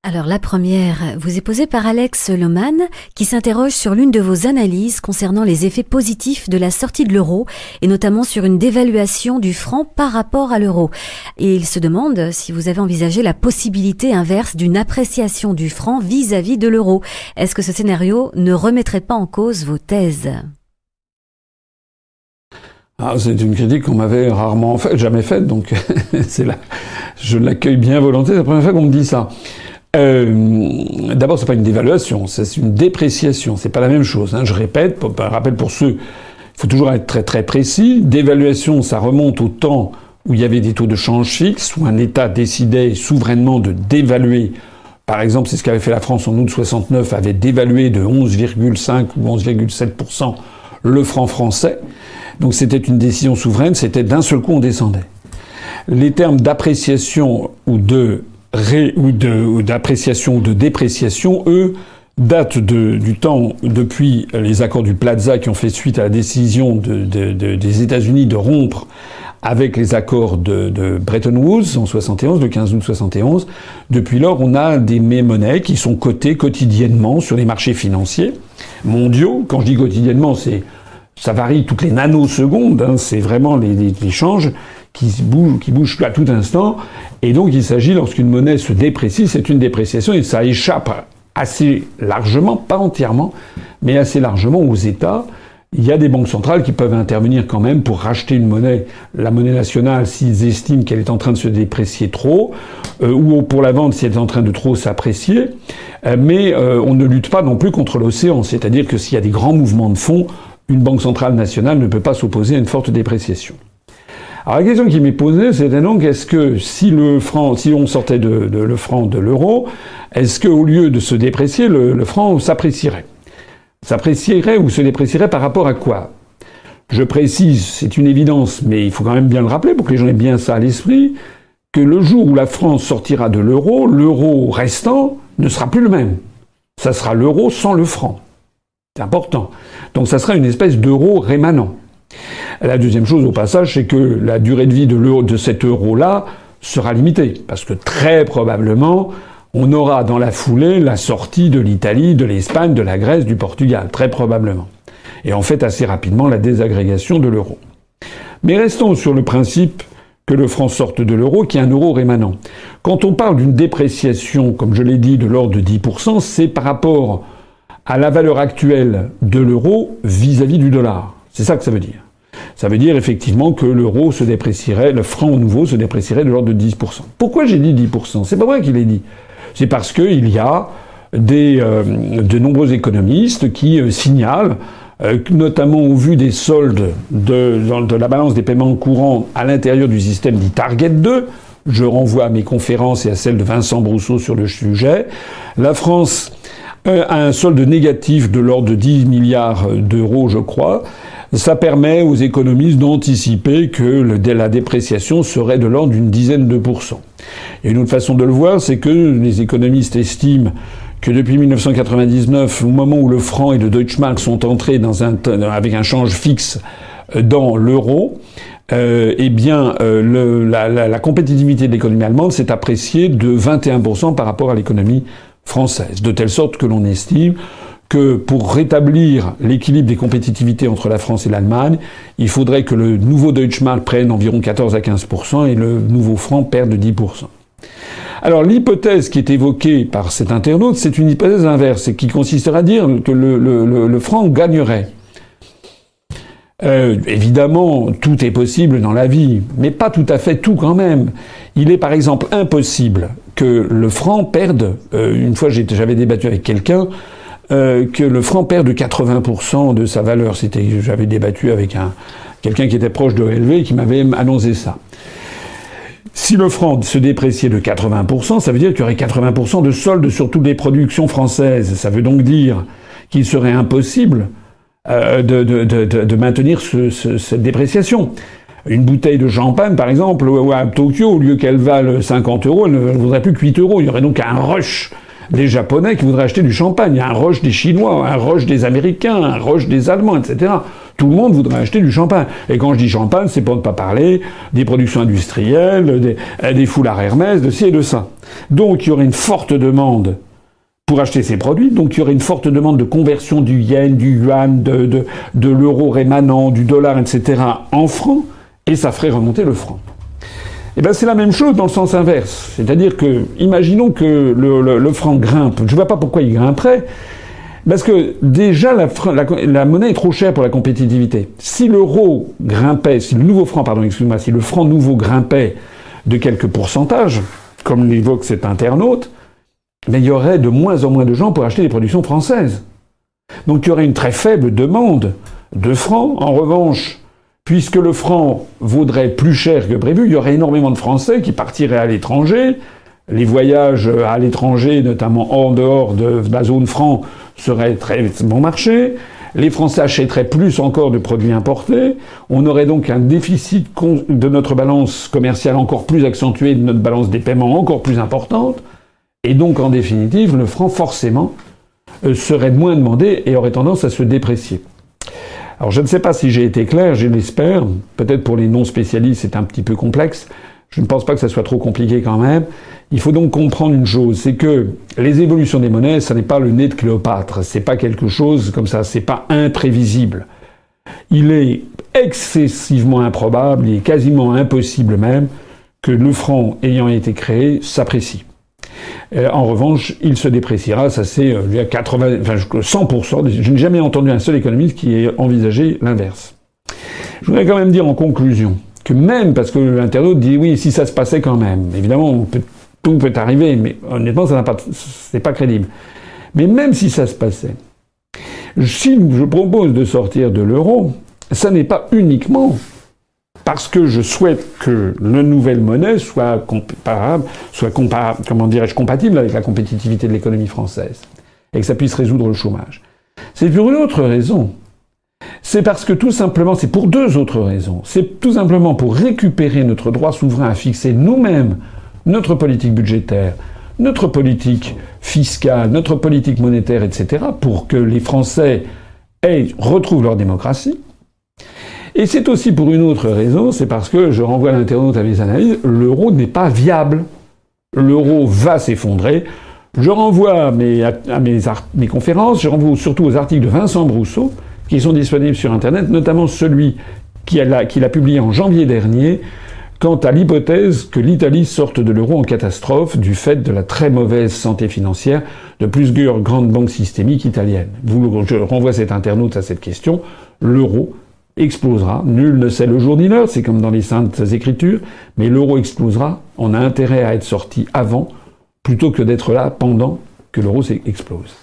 Alors la première vous est posée par Alex Lohman qui s'interroge sur l'une de vos analyses concernant les effets positifs de la sortie de l'euro et notamment sur une dévaluation du franc par rapport à l'euro. Et il se demande si vous avez envisagé la possibilité inverse d'une appréciation du franc vis-à-vis de l'euro. Est-ce que ce scénario ne remettrait pas en cause vos thèses ? C'est une critique qu'on m'avait rarement faite, jamais faite, donc je l'accueille bien volontiers, c'est la première fois qu'on me dit ça. D'abord, c'est pas une dévaluation, c'est une dépréciation. C'est pas la même chose. Je répète, un rappel pour ceux, il faut toujours être très très précis. Dévaluation, ça remonte au temps où il y avait des taux de change fixes, où un État décidait souverainement de dévaluer. Par exemple, c'est ce qu'avait fait la France en août 69, avait dévalué de 11,5 ou 11,7% le franc français. Donc c'était une décision souveraine, c'était d'un seul coup on descendait. Les termes d'appréciation ou d'appréciation ou de dépréciation, eux, datent du temps depuis les accords du Plaza qui ont fait suite à la décision des États-Unis de rompre avec les accords de Bretton Woods en 71, le 15 août 71. Depuis lors, on a des monnaies qui sont cotées quotidiennement sur les marchés financiers mondiaux. Quand je dis quotidiennement, ça varie toutes les nanosecondes. C'est vraiment les changes qui bougent à tout instant. Et donc, il s'agit, lorsqu'une monnaie se déprécie, c'est une dépréciation et ça échappe assez largement, pas entièrement, mais assez largement aux États. Il y a des banques centrales qui peuvent intervenir quand même pour racheter une monnaie, la monnaie nationale, s'ils estiment qu'elle est en train de se déprécier trop, ou pour la vente si elle est en train de trop s'apprécier. Mais on ne lutte pas non plus contre l'océan. C'est-à-dire que s'il y a des grands mouvements de fonds, une banque centrale nationale ne peut pas s'opposer à une forte dépréciation. Alors la question qui m'est posée, c'était donc est-ce que si on sortait le franc de l'euro, est-ce qu'au lieu de se déprécier, le franc s'apprécierait ? S'apprécierait ou se déprécierait par rapport à quoi ? Je précise, c'est une évidence, mais il faut quand même bien le rappeler pour que les gens aient bien ça à l'esprit, que le jour où la France sortira de l'euro restant ne sera plus le même. Ça sera l'euro sans le franc. C'est important. Donc ça sera une espèce d'euro rémanent. La deuxième chose au passage, c'est que la durée de vie de cet euro-là sera limitée. Parce que très probablement, on aura dans la foulée la sortie de l'Italie, de l'Espagne, de la Grèce, du Portugal. Très probablement. Et en fait, assez rapidement, la désagrégation de l'euro. Mais restons sur le principe que le franc sorte de l'euro, qui est un euro rémanent. Quand on parle d'une dépréciation, comme je l'ai dit, de l'ordre de 10%, c'est par rapport à la valeur actuelle de l'euro vis-à-vis du dollar. C'est ça que ça veut dire. Ça veut dire effectivement que l'euro se déprécierait, le franc nouveau se déprécierait de l'ordre de 10%. Pourquoi j'ai dit 10%? C'est pas vrai qu'il ait dit. C'est parce qu'il y a de nombreux économistes qui signalent, notamment au vu des soldes de la balance des paiements courants à l'intérieur du système dit Target 2, je renvoie à mes conférences et à celles de Vincent Brousseau sur le sujet, la France a un solde négatif de l'ordre de 10 milliards d'euros, je crois. Ça permet aux économistes d'anticiper que la dépréciation serait de l'ordre d'une dizaine de %. Et une autre façon de le voir, c'est que les économistes estiment que depuis 1999, au moment où le franc et le Deutschmark sont entrés avec un change fixe dans l'euro, la compétitivité de l'économie allemande s'est appréciée de 21% par rapport à l'économie française. De telle sorte que l'on estime que pour rétablir l'équilibre des compétitivités entre la France et l'Allemagne, il faudrait que le nouveau Deutschmark prenne environ 14 à 15% et le nouveau franc perde 10%. Alors l'hypothèse qui est évoquée par cet internaute, c'est une hypothèse inverse, et qui consisterait à dire que le franc gagnerait. Évidemment, tout est possible dans la vie, mais pas tout à fait tout quand même. Il est par exemple impossible que le franc perde, une fois j'avais débattu avec quelqu'un, que le franc perde 80% de sa valeur. J'avais débattu avec quelqu'un qui était proche de OLV et qui m'avait annoncé ça. Si le franc se dépréciait de 80%, ça veut dire qu'il y aurait 80% de solde sur toutes les productions françaises. Ça veut donc dire qu'il serait impossible de maintenir cette dépréciation. Une bouteille de champagne, par exemple, à Tokyo, au lieu qu'elle vale 50 €, elle ne vaudrait plus que 8 €. Il y aurait donc un rush des Japonais qui voudraient acheter du champagne, un rush des Chinois, un rush des Américains, un rush des Allemands, etc. Tout le monde voudrait acheter du champagne. Et quand je dis champagne, c'est pour ne pas parler des productions industrielles, des foulards Hermès, de ci et de ça. Donc il y aurait une forte demande pour acheter ces produits. Donc il y aurait une forte demande de conversion du yen, du yuan, de l'euro rémanent, du dollar, etc. en francs, et ça ferait remonter le franc. Eh ben c'est la même chose dans le sens inverse. C'est-à-dire que, imaginons que le franc grimpe. Je ne vois pas pourquoi il grimperait. Parce que déjà, la monnaie est trop chère pour la compétitivité. Si l'euro grimpait, si le franc nouveau grimpait de quelques pourcentages, comme l'évoque cet internaute, mais il y aurait de moins en moins de gens pour acheter des productions françaises. Donc il y aurait une très faible demande de francs. En revanche, puisque le franc vaudrait plus cher que prévu, il y aurait énormément de Français qui partiraient à l'étranger. Les voyages à l'étranger, notamment en dehors de la zone franc, seraient très bon marché. Les Français achèteraient plus encore de produits importés. On aurait donc un déficit de notre balance commerciale encore plus accentué, de notre balance des paiements encore plus importante. Et donc, en définitive, le franc, forcément, serait moins demandé et aurait tendance à se déprécier. Alors, je ne sais pas si j'ai été clair, je l'espère. Peut-être pour les non-spécialistes, c'est un petit peu complexe. Je ne pense pas que ça soit trop compliqué quand même. Il faut donc comprendre une chose, c'est que les évolutions des monnaies, ça n'est pas le nez de Cléopâtre. C'est pas quelque chose comme ça, c'est pas imprévisible. Il est excessivement improbable, il est quasiment impossible même, que le franc ayant été créé s'apprécie. En revanche, il se dépréciera, ça c'est 100%. Je n'ai jamais entendu un seul économiste qui ait envisagé l'inverse. Je voudrais quand même dire en conclusion que même parce que l'internaute dit oui, si ça se passait quand même, évidemment, tout peut arriver, mais honnêtement, c'est pas crédible. Mais même si ça se passait, si je propose de sortir de l'euro, ça n'est pas uniquement parce que je souhaite que la nouvelle monnaie soit compatible avec la compétitivité de l'économie française et que ça puisse résoudre le chômage. C'est pour une autre raison. C'est parce que tout simplement, c'est pour deux autres raisons. C'est tout simplement pour récupérer notre droit souverain à fixer nous-mêmes notre politique budgétaire, notre politique fiscale, notre politique monétaire, etc., pour que les Français retrouvent leur démocratie. Et c'est aussi pour une autre raison, c'est parce que, je renvoie l'internaute à mes analyses, l'euro n'est pas viable. L'euro va s'effondrer. Je renvoie à mes conférences, je renvoie surtout aux articles de Vincent Brousseau, qui sont disponibles sur Internet, notamment celui qu'il a publié en janvier dernier, quant à l'hypothèse que l'Italie sorte de l'euro en catastrophe du fait de la très mauvaise santé financière de plusieurs grandes banques systémiques italiennes. Je renvoie cet internaute à cette question. L'euro explosera. Nul ne sait le jour ni l'heure, c'est comme dans les Saintes Écritures, mais l'euro explosera. On a intérêt à être sorti avant, plutôt que d'être là pendant que l'euro explose.